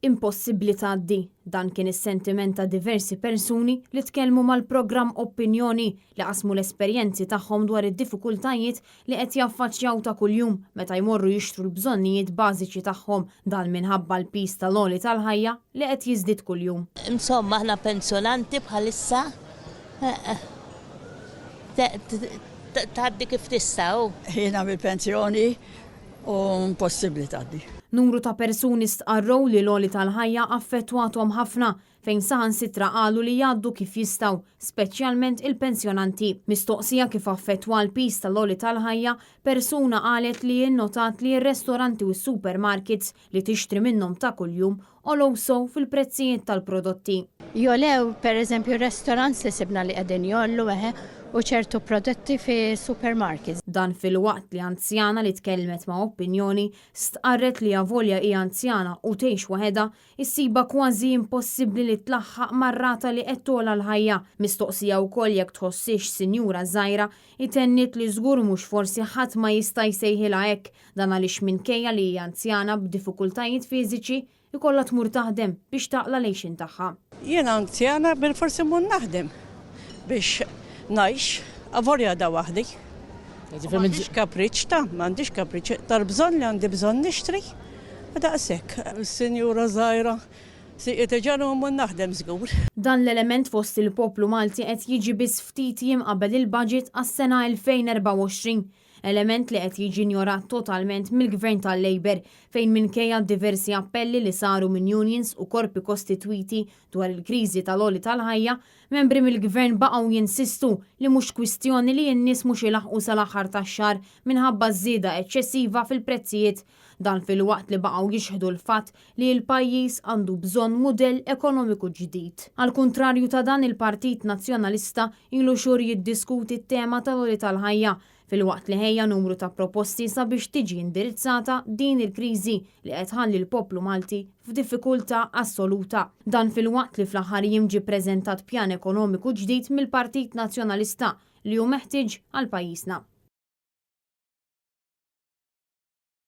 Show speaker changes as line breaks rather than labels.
Impossibbli tgħaddi. Dan kien is-sentiment ta' diversi persuni li tkellmu mal-programm Opinjoni li qasmu l-esperjenzi tagħhom dwar id-diffikultajiet li qed jaffaċċjaw ta' kuljum meta jmorru jixtru l-bżonnijiet bażiċi tagħhom dan minħabba l-pis tal-għoli tal-ħajja li qed jiżdied kuljum.
Insomma aħna pensjonanti bħalissa tgħaddi kif tista'
Jiena bil-pensjoni u impossibbli tgħaddi.
Numru ta' persuni stqarrew li l-għoli tal-ħajja affettwathom ħafna fejn saħansitra qalu li jgħaddu kif jistgħu, speċjalment il-pensjonanti. Mistoqsija kif affettwa l-pis tal-għoli tal-ħajja, persuna qalet li innotat li r-restoranti u s-supermarkets li tixtri minnhom ta' kuljum għolgħu sew fil-prezzijiet tal-prodotti.
Jolew pereżempju restaurants li sibna li qegħdin jollu u ċertu prodotti fi supermarkets.
Dan fil-waqt li anzjana li tkellmet ma' Opinjoni stqarret li avolja hija anzjana u tgħix waħedha issiba kważi impossibbli li tlaħħaq mar-rata li qed togħla l-ħajja. Mistoqsija wkoll jekk tħossix sinjura żgħira itennit li żgur mhux forsi ħadd ma jista' jsejħilha hekk dan għaliex minkejja li hija anzjana b'diffikultajiet fiżiċi ikollha tmur taħdem biex taqla lejxin tagħha.
Jiena anzjana bil-forsi mur naħdem biex ngħix avolja da waħdi. M'għandix kapriċċ tal-bżonn li għandi bżonn nixtri. Daqshekk, is-sinjura żgħira siqiet ġanu mur naħdem żgur.
Dan l-element fost il-poplu Malti qed jiġi biss ftit jiem qabel il-budget għas-sena 2024. Element li qed jiġi ignorat totalment mill-Gvern tal-Labor fejn minkejja diversi appelli li saru minn unions u korpi kostitwiti dwar il-kriżi tal-għoli tal-ħajja, membri mill-Gvern baqgħu jinsistu li mhux kwistjoni li n-nies mhux ilaħqu sal-aħħar tax-xahar minħabba żieda eċċessiva fil-prezzijiet. Dan fil-waqt li baqgħu jixħdu l-fatt li l-pajjiż għandu bżonn mudell ekonomiku ġdid. Al kuntrarju ta' dan il-Partit Nazzjonalista ilu xhur jiddiskuti t-tema tal-għoli tal-ħajja fil-waqt li ħejja numru ta' proposti sabiex tiġi indirizzata din il-kriżi li qed tħalli l-poplu Malti f'diffikultà assoluta. Dan fil-waqt li fl-aħħar jiem ġie ppreżentat pjan ekonomiku ġdid mill-Partit Nazzjonalista li hu meħtieġ għal pajjiżna.